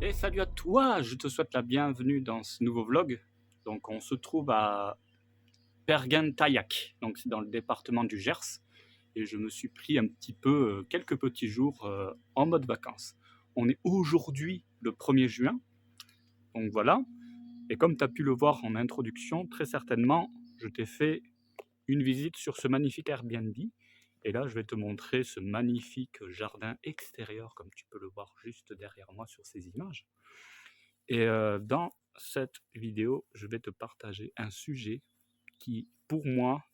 Et salut à toi, je te souhaite la bienvenue dans ce nouveau vlog. Donc on se trouve à Bergen-Tayac, donc c'est dans le département du Gers. Et je me suis pris un petit peu quelques petits jours en mode vacances. On est aujourd'hui le 1er juin, donc voilà. Et comme tu as pu le voir en introduction, très certainement, je t'ai fait une visite sur ce magnifique Airbnb. Et là, je vais te montrer ce magnifique jardin extérieur, comme tu peux le voir juste derrière moi sur ces images. Et dans cette vidéo, je vais te partager un sujet qui, pour moi,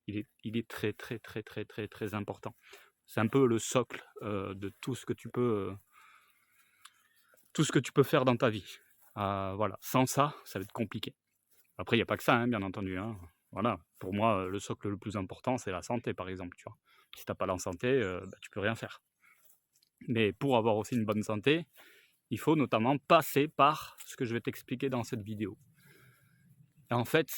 il est très, très, très, très, très, très important. C'est un peu le socle de tout ce que tu peux faire dans ta vie. Voilà. Sans ça, ça va être compliqué. Après, il n'y a pas que ça, hein, bien entendu. Hein. Voilà. Pour moi, le socle le plus important, c'est la santé, par exemple. Tu vois. Si tu n'as pas la santé, tu peux rien faire. Mais pour avoir aussi une bonne santé, il faut notamment passer par ce que je vais t'expliquer dans cette vidéo. Et en fait,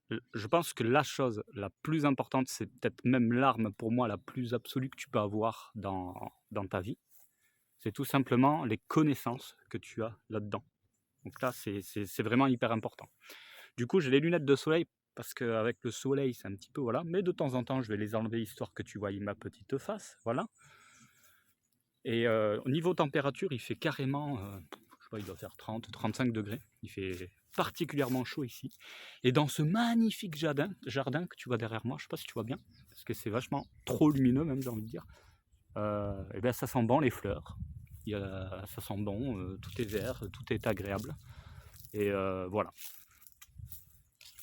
je pense que la chose la plus importante, c'est peut-être même l'arme pour moi la plus absolue que tu peux avoir dans ta vie. C'est tout simplement les connaissances que tu as là-dedans. Donc là, c'est vraiment hyper important. Du coup, j'ai les lunettes de soleil parce qu'avec le soleil, c'est un petit peu, voilà. Mais de temps en temps, je vais les enlever histoire que tu voyes ma petite face, voilà. Et au niveau température, il fait carrément, je sais pas, il doit faire 30-35 degrés. Il fait particulièrement chaud ici. Et dans ce magnifique jardin que tu vois derrière moi, je sais pas si tu vois bien, parce que c'est vachement trop lumineux même, j'ai envie de dire. Et bien ça sent bon les fleurs. Ça sent bon, tout est vert, tout est agréable. Et voilà.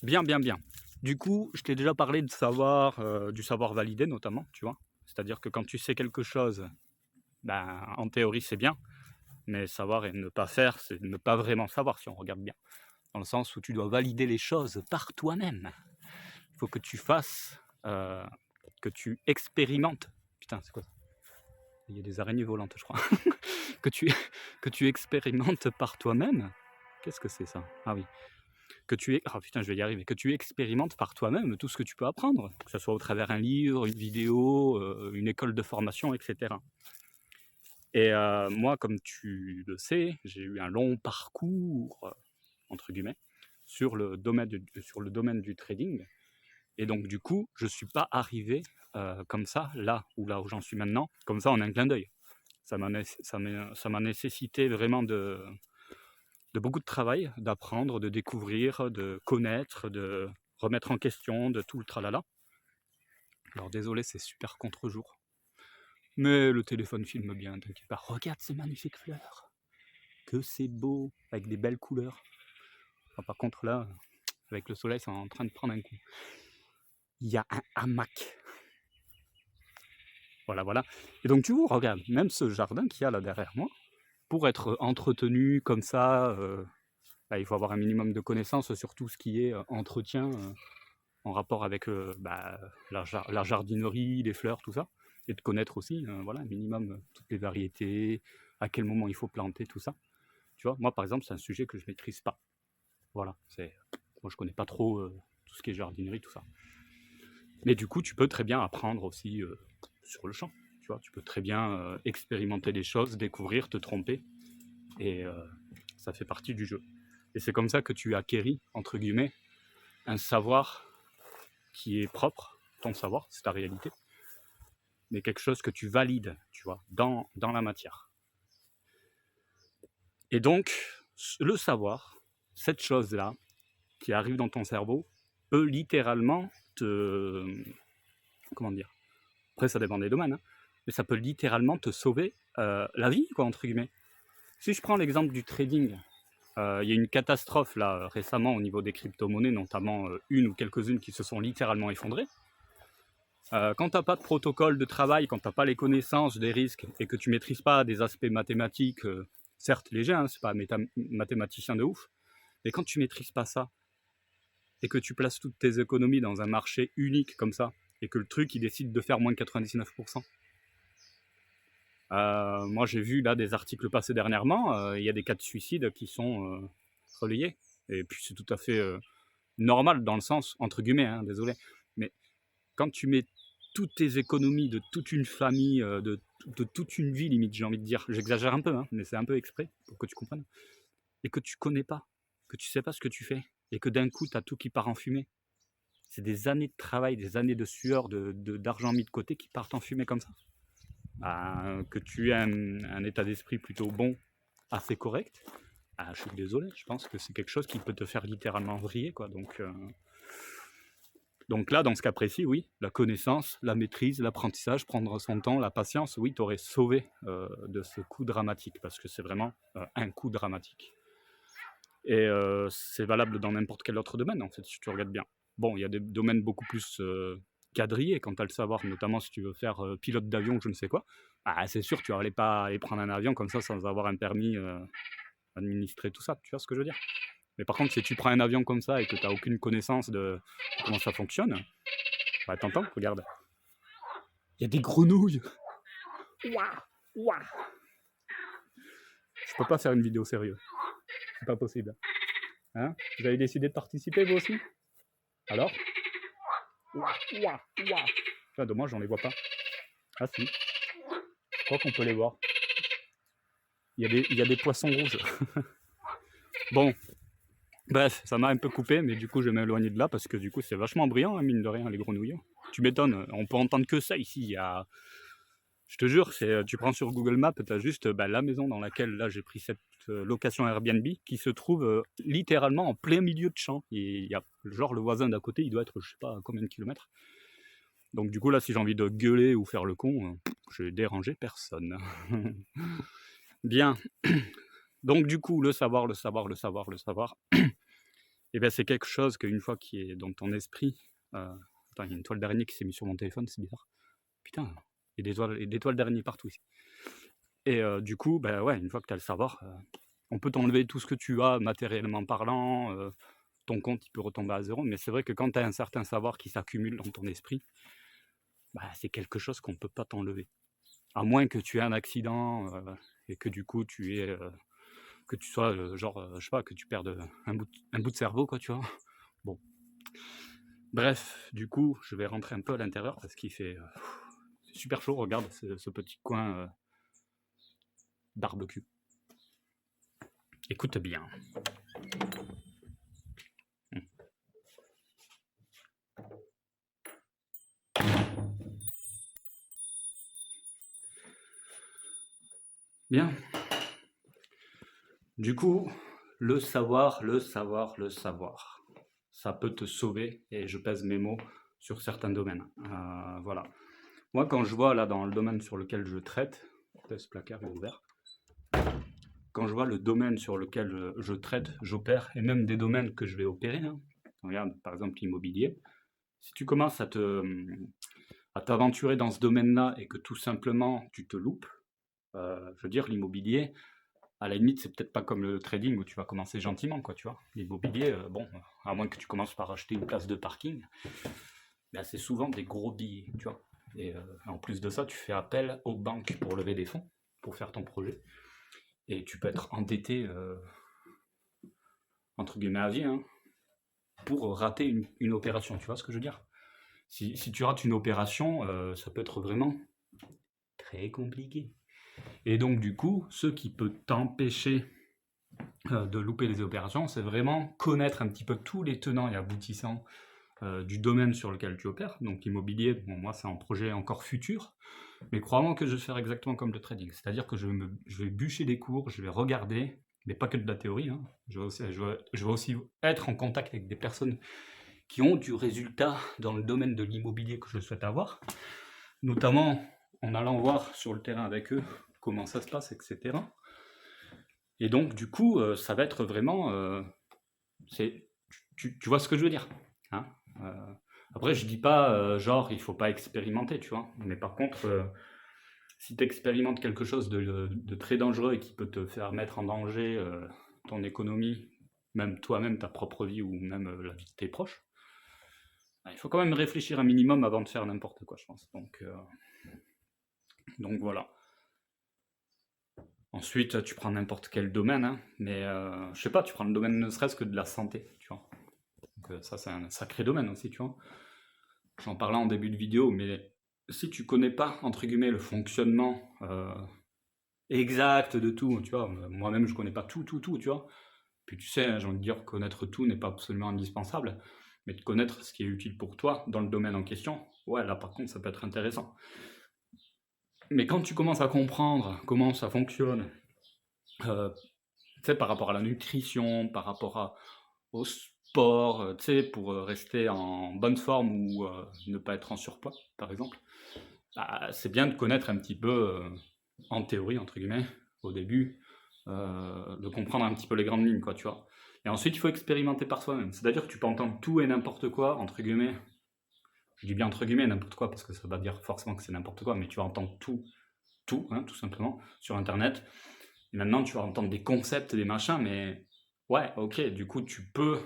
Bien, bien, bien. Du coup, je t'ai déjà parlé de savoir, du savoir validé notamment, tu vois. C'est-à-dire que quand tu sais quelque chose, ben, en théorie c'est bien, mais savoir et ne pas faire, c'est ne pas vraiment savoir si on regarde bien. Dans le sens où tu dois valider les choses par toi-même. Il faut que tu fasses, que tu expérimentes. Putain, c'est quoi ça? Il y a des araignées volantes, je crois. que, tu, que tu expérimentes par toi-même. Qu'est-ce que c'est ça? Ah oui. Ah putain, je vais y arriver. Que tu expérimentes par toi-même tout ce que tu peux apprendre, que ce soit au travers d'un livre, une vidéo, une école de formation, etc. Et moi, comme tu le sais, j'ai eu un long parcours, entre guillemets, sur le domaine du trading. Et donc, du coup, je ne suis pas arrivé comme ça, là où j'en suis maintenant, comme ça en un clin d'œil. Ça m'a nécessité vraiment de beaucoup de travail, d'apprendre, de découvrir, de connaître, de remettre en question, de tout le tralala. Alors désolé, c'est super contre-jour. Mais le téléphone filme bien, t'inquiète pas. Regarde ces magnifiques fleurs. Que c'est beau, avec des belles couleurs. Enfin, par contre là, avec le soleil, c'est en train de prendre un coup. Il y a un hamac. Voilà, voilà. Et donc tu vois, regarde, même ce jardin qu'il y a là derrière moi, pour être entretenu comme ça, il faut avoir un minimum de connaissances sur tout ce qui est entretien en rapport avec la jardinerie, les fleurs, tout ça. Et de connaître aussi, voilà, un minimum toutes les variétés, à quel moment il faut planter, tout ça. Tu vois, moi par exemple, c'est un sujet que je maîtrise pas. Voilà, moi je connais pas trop tout ce qui est jardinerie, tout ça. Mais du coup, tu peux très bien apprendre aussi sur le champ. Tu vois, tu peux très bien expérimenter les choses, découvrir, te tromper. Et ça fait partie du jeu. Et c'est comme ça que tu acquéris, entre guillemets, un savoir qui est propre, ton savoir, c'est ta réalité, mais quelque chose que tu valides, tu vois, dans la matière. Et donc, le savoir, cette chose-là, qui arrive dans ton cerveau, peut littéralement te... Comment dire? Après, ça dépend des domaines, hein, mais ça peut littéralement te sauver la vie, quoi, entre guillemets. Si je prends l'exemple du trading, il y a une catastrophe là récemment au niveau des crypto-monnaies, notamment une ou quelques-unes qui se sont littéralement effondrées. Quand tu n'as pas de protocole de travail, quand tu n'as pas les connaissances des risques et que tu ne maîtrises pas des aspects mathématiques, certes légers, hein, c'est pas mathématicien de ouf, mais quand tu ne maîtrises pas ça et que tu places toutes tes économies dans un marché unique comme ça et que le truc il décide de faire moins de 99%. Moi j'ai vu là des articles passés dernièrement, il y a des cas de suicide qui sont relayés. Et puis c'est tout à fait normal dans le sens, entre guillemets, hein, désolé, mais quand tu mets toutes tes économies de toute une famille, de toute une vie limite, j'ai envie de dire. J'exagère un peu, hein, mais c'est un peu exprès pour que tu comprennes. Et que tu connais pas, que tu sais pas ce que tu fais, et que d'un coup, tu as tout qui part en fumée. C'est des années de travail, des années de sueur, d'argent mis de côté qui partent en fumée comme ça. Que tu aies un état d'esprit plutôt bon, assez correct, je suis désolé, je pense que c'est quelque chose qui peut te faire littéralement vriller, quoi. Donc là, dans ce cas précis, oui, la connaissance, la maîtrise, l'apprentissage, prendre son temps, la patience, oui, t'aurais sauvé de ce coup dramatique, parce que c'est vraiment un coup dramatique. Et c'est valable dans n'importe quel autre domaine, en fait, si tu regardes bien. Bon, il y a des domaines beaucoup plus quadrillés quand tu as le savoir, notamment si tu veux faire pilote d'avion ou je ne sais quoi. C'est sûr, tu n'allais pas aller prendre un avion comme ça sans avoir un permis administrer tout ça, tu vois ce que je veux dire. Mais par contre, si tu prends un avion comme ça et que tu n'as aucune connaissance de comment ça fonctionne, bah t'entends, regarde. Il y a des grenouilles. Ouah, ouah. Je peux pas faire une vidéo sérieuse. C'est pas possible. Hein? Vous avez décidé de participer vous aussi? Alors? Ouah, ouah, ouah. Ah, dommage, on les voit pas. Ah si. Je crois qu'on peut les voir. Il y a des poissons rouges. Bon. Bref, ça m'a un peu coupé, mais du coup je vais m'éloigner de là parce que du coup c'est vachement brillant, hein, mine de rien, les grenouilles. Tu m'étonnes, on peut entendre que ça ici. Je te jure, tu prends sur Google Maps, tu as juste la maison dans laquelle là j'ai pris cette location Airbnb qui se trouve littéralement en plein milieu de champs. Et il y a genre le voisin d'à côté, il doit être je sais pas à combien de kilomètres. Donc du coup là si j'ai envie de gueuler ou faire le con, je vais déranger personne. Bien. Donc du coup le savoir, et bien c'est quelque chose qu'une fois qui est dans ton esprit. Attends, il y a une toile d'araignée qui s'est mise sur mon téléphone, c'est bizarre. Putain, il y a des toiles d'araignée partout ici. Et du coup, ouais, une fois que tu as le savoir, on peut t'enlever tout ce que tu as matériellement parlant, ton compte il peut retomber à zéro, mais c'est vrai que quand tu as un certain savoir qui s'accumule dans ton esprit, c'est quelque chose qu'on ne peut pas t'enlever. À moins que tu aies un accident et que du coup que tu sois je sais pas, que tu perdes un bout de cerveau, quoi, tu vois. Bon. Bref, du coup, je vais rentrer un peu à l'intérieur parce qu'il fait super chaud, regarde ce petit coin barbecue. Écoute bien. Bien. Du coup, le savoir, ça peut te sauver, et je pèse mes mots sur certains domaines. Voilà. Moi, quand je vois là dans le domaine sur lequel je traite, ce placard est ouvert. Quand je vois le domaine sur lequel je traite, j'opère, et même des domaines que je vais opérer, hein. Regarde, par exemple l'immobilier, si tu commences à t'aventurer dans ce domaine-là et que tout simplement tu te loupes, je veux dire, l'immobilier, à la limite, c'est peut-être pas comme le trading où tu vas commencer gentiment, quoi, tu vois. L'immobilier, bon, à moins que tu commences par acheter une place de parking, c'est souvent des gros billets, tu vois. Et en plus de ça, tu fais appel aux banques pour lever des fonds, pour faire ton projet. Et tu peux être endetté, entre guillemets, à vie, hein, pour rater une opération, tu vois ce que je veux dire. Si tu rates une opération, ça peut être vraiment très compliqué. Et donc, du coup, ce qui peut t'empêcher de louper les opérations, c'est vraiment connaître un petit peu tous les tenants et aboutissants du domaine sur lequel tu opères. Donc l'immobilier, bon, moi c'est un projet encore futur, mais crois-moi que je vais faire exactement comme le trading. C'est-à-dire que je vais bûcher des cours, je vais regarder, mais pas que de la théorie, hein. Je vais aussi être en contact avec des personnes qui ont du résultat dans le domaine de l'immobilier que je souhaite avoir, notamment en allant voir sur le terrain avec eux comment ça se passe, etc. Et donc, du coup, ça va être vraiment... tu vois ce que je veux dire, hein. Après, je dis pas, genre, il faut pas expérimenter, tu vois. Mais par contre, si tu expérimentes quelque chose de très dangereux et qui peut te faire mettre en danger ton économie, même toi-même, ta propre vie ou même la vie de tes proches, il faut quand même réfléchir un minimum avant de faire n'importe quoi, je pense. Donc voilà. Ensuite, tu prends n'importe quel domaine, hein, mais je sais pas, tu prends le domaine ne serait-ce que de la santé, tu vois. Donc ça, c'est un sacré domaine aussi, tu vois. J'en parlais en début de vidéo, mais si tu connais pas, entre guillemets, le fonctionnement exact de tout, tu vois, moi-même je connais pas tout, tu vois. Puis tu sais, hein, j'ai envie de dire, connaître tout n'est pas absolument indispensable, mais de connaître ce qui est utile pour toi dans le domaine en question, ouais, là par contre ça peut être intéressant. Mais quand tu commences à comprendre comment ça fonctionne, tu sais, par rapport à la nutrition, par rapport au sport, tu sais, pour rester en bonne forme ou ne pas être en surpoids, par exemple, bah, c'est bien de connaître un petit peu, en théorie, entre guillemets, au début, de comprendre un petit peu les grandes lignes, quoi, tu vois. Et ensuite, il faut expérimenter par soi-même. C'est-à-dire que tu peux entendre tout et n'importe quoi, entre guillemets. Je dis bien entre guillemets n'importe quoi parce que ça ne veut pas dire forcément que c'est n'importe quoi, mais tu vas entendre tout, hein, tout simplement, sur Internet. Et maintenant, tu vas entendre des concepts, des machins, mais ouais, ok, du coup, tu peux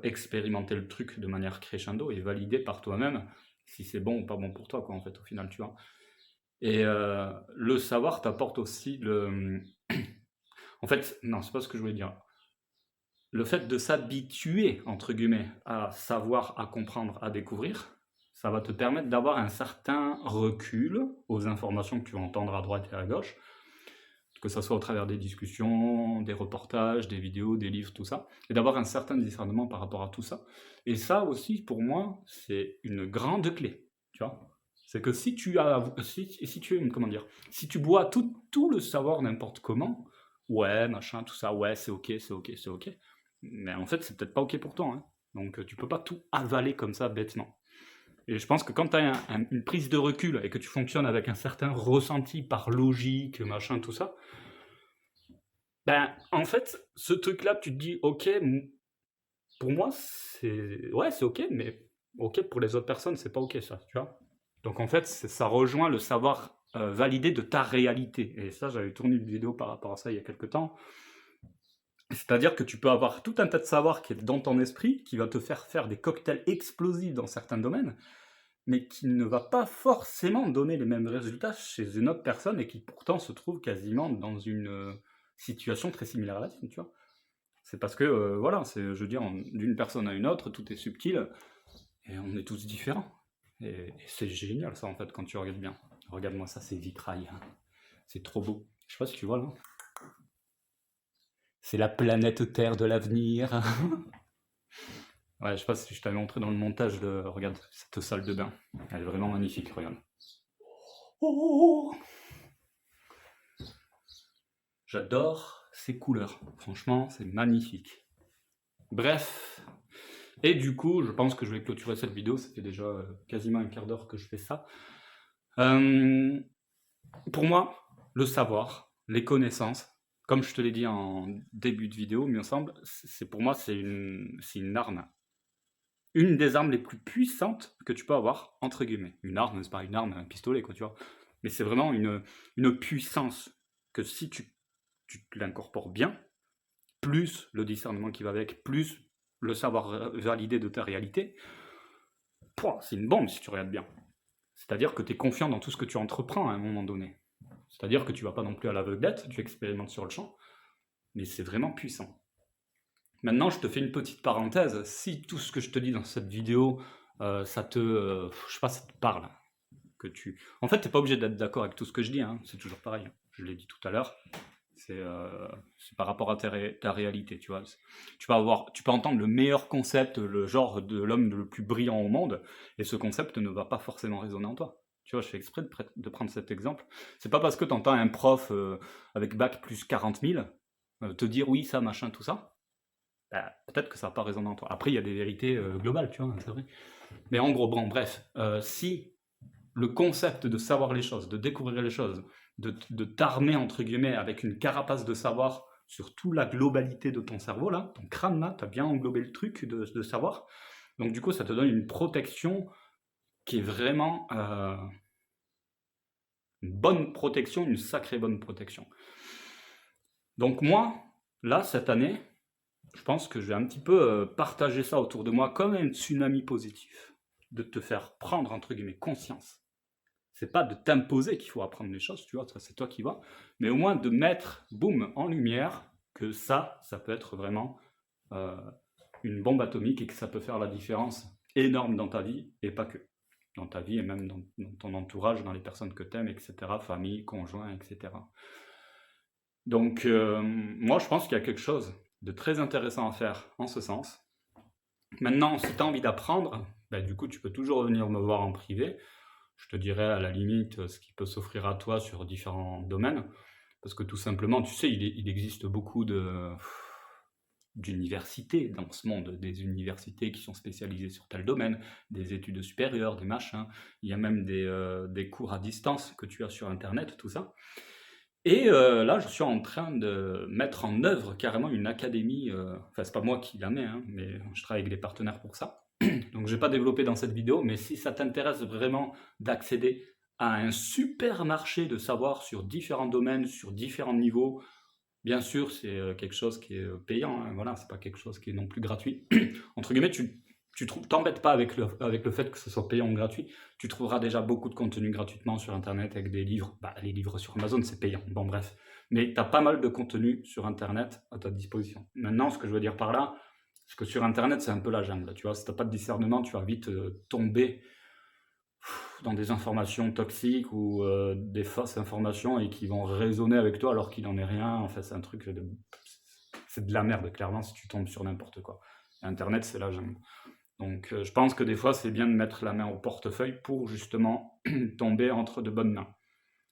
expérimenter le truc de manière crescendo et valider par toi-même si c'est bon ou pas bon pour toi, quoi, en fait, au final, tu vois. Et le savoir t'apporte aussi le... En fait, non, c'est pas ce que je voulais dire. Le fait de s'habituer, entre guillemets, à savoir, à comprendre, à découvrir, ça va te permettre d'avoir un certain recul aux informations que tu vas entendre à droite et à gauche, que ce soit au travers des discussions, des reportages, des vidéos, des livres, tout ça, et d'avoir un certain discernement par rapport à tout ça. Et ça aussi, pour moi, c'est une grande clé, tu vois. C'est que si tu as, si tu, comment dire, si tu bois tout le savoir n'importe comment, ouais, machin, tout ça, ouais, c'est ok, c'est ok, c'est ok, mais en fait, c'est peut-être pas ok pour toi, hein. Donc, tu peux pas tout avaler comme ça bêtement. Et je pense que quand tu as une prise de recul et que tu fonctionnes avec un certain ressenti par logique, machin, tout ça, ben, en fait, ce truc-là, tu te dis, ok, pour moi, c'est ouais, c'est ok, mais ok pour les autres personnes, c'est pas ok ça, tu vois. Donc en fait, ça rejoint le savoir validé de ta réalité. Et ça, j'avais tourné une vidéo par rapport à ça il y a quelques temps. C'est-à-dire que tu peux avoir tout un tas de savoir qui est dans ton esprit, qui va te faire faire des cocktails explosifs dans certains domaines, mais qui ne va pas forcément donner les mêmes résultats chez une autre personne et qui pourtant se trouve quasiment dans une situation très similaire à la tienne, tu vois. C'est parce que, voilà, je veux dire, d'une personne à une autre, tout est subtil et on est tous différents. Et c'est génial ça en fait quand tu regardes bien. Regarde-moi ça, c'est vitrail, hein. C'est trop beau. Je sais pas si tu vois là. C'est la planète Terre de l'avenir. Ouais, je sais pas si je t'avais montré dans le montage de... Regarde cette salle de bain. Elle est vraiment magnifique, regarde. Oh, j'adore ces couleurs. Franchement, c'est magnifique. Bref. Et du coup, je pense que je vais clôturer cette vidéo. Ça fait déjà quasiment un quart d'heure que je fais ça. Pour moi, le savoir, les connaissances, comme je te l'ai dit en début de vidéo, il me semble, pour moi, c'est une arme. Une des armes les plus puissantes que tu peux avoir, entre guillemets. Une arme, c'est pas une arme, un pistolet, quoi, tu vois. Mais c'est vraiment une puissance que si tu l'incorpores bien, plus le discernement qui va avec, plus le savoir validé de ta réalité, c'est une bombe si tu regardes bien. C'est-à-dire que tu es confiant dans tout ce que tu entreprends à un moment donné. C'est-à-dire que tu vas pas non plus à l'aveuglette, tu expérimentes sur le champ, mais c'est vraiment puissant. Maintenant, je te fais une petite parenthèse. Si tout ce que je te dis dans cette vidéo, ça te, je sais pas, ça te parle, en fait, t'es pas obligé d'être d'accord avec tout ce que je dis, hein. C'est toujours pareil. Je l'ai dit tout à l'heure. C'est par rapport à ta réalité, tu vois. Tu peux entendre le meilleur concept, le genre de l'homme le plus brillant au monde, et ce concept ne va pas forcément résonner en toi. Tu vois, je fais exprès de prendre cet exemple. C'est pas parce que tu entends un prof avec bac plus 40 000 te dire oui, ça, machin, tout ça, bah, peut-être que ça va pas résonner en toi. Après, il y a des vérités globales, tu vois, c'est vrai. Mais en gros, bon, bref, si le concept de savoir les choses, de découvrir les choses, de t'armer, entre guillemets, avec une carapace de savoir sur toute la globalité de ton cerveau, là, ton crâne, là, tu as bien englobé le truc de savoir. Donc, du coup, ça te donne une protection qui est vraiment une bonne protection, une sacrée bonne protection. Donc, moi, là, cette année, je pense que je vais un petit peu partager ça autour de moi comme un tsunami positif, de te faire prendre, entre guillemets, conscience. C'est pas de t'imposer qu'il faut apprendre les choses, tu vois, ça c'est toi qui vas, mais au moins de mettre, boum, en lumière que ça peut être vraiment une bombe atomique et que ça peut faire la différence énorme dans ta vie et pas que. dans ta vie et même dans ton entourage, dans les personnes que tu aimes, et cetera, famille, conjoint, et cetera. Donc, moi, je pense qu'il y a quelque chose de très intéressant à faire en ce sens. Maintenant, si tu as envie d'apprendre, bah, du coup, tu peux toujours venir me voir en privé. Je te dirai à la limite ce qui peut s'offrir à toi sur différents domaines. Parce que tout simplement, tu sais, il existe beaucoup d'universités dans ce monde, des universités qui sont spécialisées sur tel domaine, des études supérieures, des machins. Il y a même des cours à distance que tu as sur Internet, tout ça. Et là, je suis en train de mettre en œuvre carrément une académie, enfin, c'est pas moi qui la mets, hein, mais je travaille avec des partenaires pour ça. Donc je vais pas développer dans cette vidéo, mais si ça t'intéresse vraiment d'accéder à un super marché de savoir sur différents domaines, sur différents niveaux, bien sûr, c'est quelque chose qui est payant, hein, voilà, c'est pas quelque chose qui est non plus gratuit. Entre guillemets, t'embêtes pas avec le fait que ce soit payant ou gratuit. Tu trouveras déjà beaucoup de contenu gratuitement sur Internet avec des livres. Bah, les livres sur Amazon, c'est payant. Bon, bref. Mais tu as pas mal de contenu sur Internet à ta disposition. Maintenant, ce que je veux dire par là, c'est que sur Internet, c'est un peu la jungle. Tu vois, si tu n'as pas de discernement, tu vas vite tomber dans des informations toxiques ou des fausses informations et qui vont résonner avec toi alors qu'il n'en est rien. En fait, c'est un truc c'est de la merde, clairement, si tu tombes sur n'importe quoi. Internet, c'est la jungle. Donc je pense que des fois, c'est bien de mettre la main au portefeuille pour justement tomber entre de bonnes mains.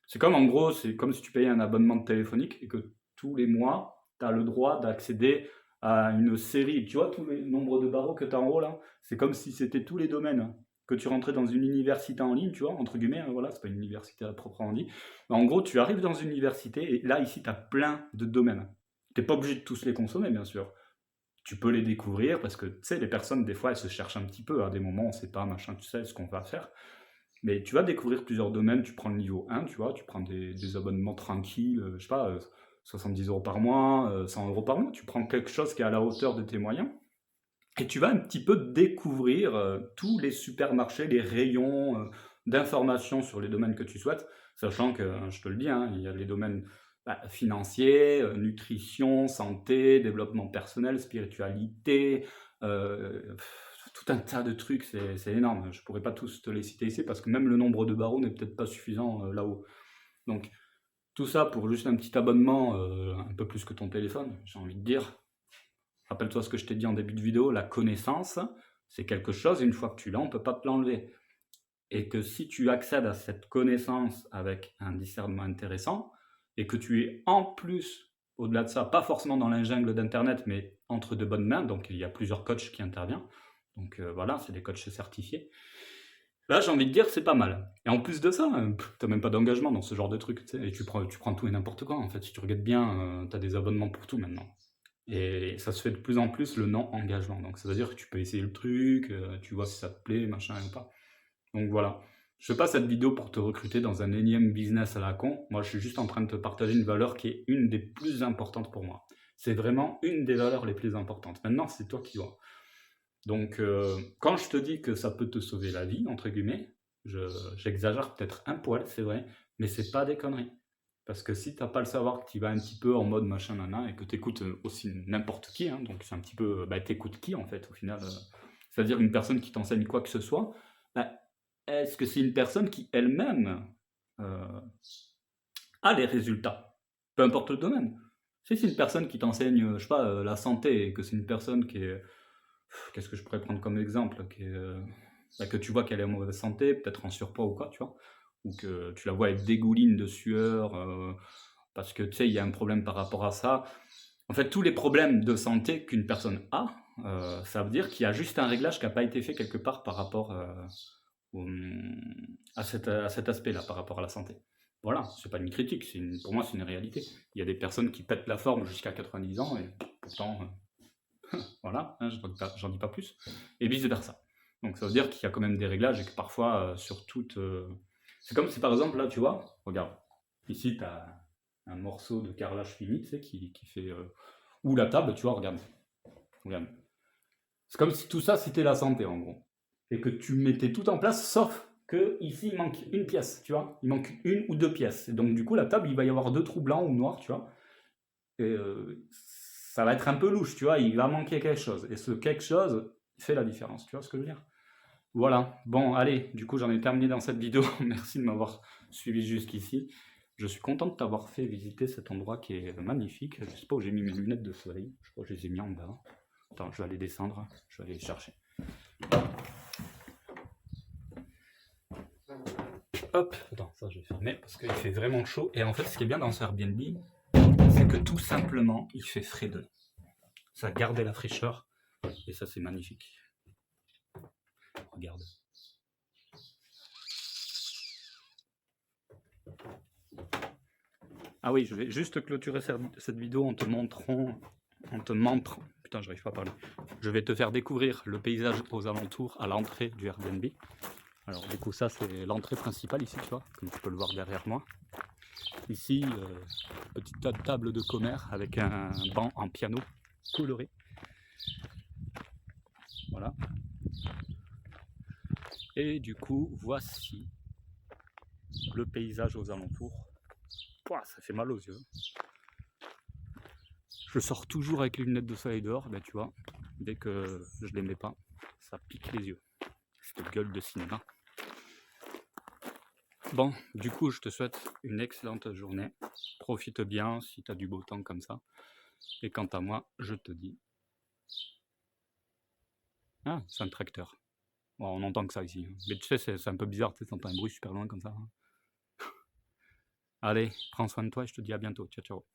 C'est comme, en gros, c'est comme si tu payais un abonnement téléphonique et que tous les mois, tu as le droit d'accéder à une série. Tu vois, tous les nombres de barreaux que tu as en haut là, c'est comme si c'était tous les domaines que tu rentrais dans une université en ligne, tu vois, entre guillemets, hein, voilà, c'est pas une université à proprement dit. Mais en gros, tu arrives dans une université et là, ici, tu as plein de domaines. Tu n'es pas obligé de tous les consommer, bien sûr. Tu peux les découvrir parce que, tu sais, les personnes, des fois, elles se cherchent un petit peu. À des moments, on ne sait pas, machin, tu sais ce qu'on va faire. Mais tu vas découvrir plusieurs domaines. Tu prends le niveau 1, tu vois, tu prends des abonnements tranquilles, je sais pas, 70 euros par mois, 100 euros par mois. Tu prends quelque chose qui est à la hauteur de tes moyens. Et tu vas un petit peu découvrir tous les supermarchés, les rayons d'informations sur les domaines que tu souhaites, sachant que, je te le dis, hein, il y a les domaines financiers, nutrition, santé, développement personnel, spiritualité, tout un tas de trucs, c'est énorme. Je pourrais pas tous te les citer ici parce que même le nombre de barreaux n'est peut-être pas suffisant là-haut. Donc tout ça pour juste un petit abonnement, un peu plus que ton téléphone, j'ai envie de dire. Rappelle-toi ce que je t'ai dit en début de vidéo, la connaissance, c'est quelque chose, une fois que tu l'as, on ne peut pas te l'enlever. Et que si tu accèdes à cette connaissance avec un discernement intéressant, et que tu es en plus, au-delà de ça, pas forcément dans la jungle d'Internet, mais entre de bonnes mains, donc il y a plusieurs coachs qui interviennent, donc voilà, c'est des coachs certifiés. Là, j'ai envie de dire, c'est pas mal. Et en plus de ça, t'as même pas d'engagement dans ce genre de truc, tu sais, et tu prends tout et n'importe quoi, en fait. Si tu regardes bien, t'as des abonnements pour tout maintenant. Et ça se fait de plus en plus le non-engagement. Donc ça veut dire que tu peux essayer le truc, tu vois si ça te plaît, machin ou pas. Donc voilà. Je fais pas cette vidéo pour te recruter dans un énième business à la con. Moi, je suis juste en train de te partager une valeur qui est une des plus importantes pour moi. C'est vraiment une des valeurs les plus importantes. Maintenant, c'est toi qui vois. Donc, quand je te dis que ça peut te sauver la vie, entre guillemets, j'exagère peut-être un poil, c'est vrai, mais c'est pas des conneries. Parce que si t'as pas le savoir, que tu vas un petit peu en mode machin nana et que tu écoutes aussi n'importe qui, hein, donc c'est un petit peu, bah, t'écoutes qui en fait au final, c'est-à-dire une personne qui t'enseigne quoi que ce soit, bah, est-ce que c'est une personne qui elle-même a les résultats, peu importe le domaine. Si c'est une personne qui t'enseigne, je sais pas, la santé et que c'est une personne qui est, qu'est-ce que je pourrais prendre comme exemple, qui est, bah, que tu vois qu'elle est en mauvaise santé, peut-être en surpoids ou quoi, tu vois, ou que tu la vois être dégouline de sueur. Parce que tu sais, il y a un problème par rapport à ça. En fait, tous les problèmes de santé qu'une personne a, ça veut dire qu'il y a juste un réglage qui n'a pas été fait quelque part par rapport à cet aspect-là, par rapport à la santé. Voilà, c'est pas une critique, pour moi c'est une réalité. Il y a des personnes qui pètent la forme jusqu'à 90 ans et pourtant, voilà, hein, j'en dis pas plus, et vice versa. Donc ça veut dire qu'il y a quand même des réglages et que parfois, sur toute... C'est comme si par exemple, là, tu vois, regarde, ici tu as un morceau de carrelage fini, tu sais, qui fait... ou la table, tu vois, regarde. Regarde. C'est comme si tout ça, c'était la santé, en gros. Et que tu mettais tout en place, sauf que ici, il manque une pièce, tu vois. Il manque une ou deux pièces. Et donc, du coup, la table, il va y avoir deux trous blancs ou noirs, tu vois. Et ça va être un peu louche, tu vois. Il va manquer quelque chose. Et ce quelque chose fait la différence, tu vois ce que je veux dire. Voilà, bon allez, du coup j'en ai terminé dans cette vidéo. Merci de m'avoir suivi jusqu'ici. Je suis content de t'avoir fait visiter cet endroit qui est magnifique. Je sais pas où j'ai mis mes lunettes de soleil. Je crois que je les ai mis en bas. Attends, je vais aller descendre, je vais aller les chercher. Hop, attends, ça je vais fermer parce qu'il fait vraiment chaud. Et en fait, ce qui est bien dans ce Airbnb, c'est que tout simplement, il fait frais dedans. Ça garde la fraîcheur et ça c'est magnifique. Regarde. Ah oui, je vais juste clôturer cette vidéo en te montrant, putain j'arrive pas à parler. Je vais te faire découvrir le paysage aux alentours à l'entrée du Airbnb. Alors du coup ça c'est l'entrée principale ici, tu vois, comme tu peux le voir derrière moi. Ici, petite table de commerce avec un banc en piano coloré. Voilà. Et du coup, voici le paysage aux alentours. Pouah, ça fait mal aux yeux. Je sors toujours avec les lunettes de soleil dehors, ben tu vois, dès que je les mets pas, ça pique les yeux. Cette gueule de cinéma. Bon, du coup, je te souhaite une excellente journée. Profite bien si tu as du beau temps comme ça. Et quant à moi, je te dis... Ah, c'est un tracteur. Bon, on entend que ça ici. Mais tu sais, c'est un peu bizarre, tu sais, t'entends un bruit super loin comme ça. Allez, prends soin de toi et je te dis à bientôt. Ciao, ciao.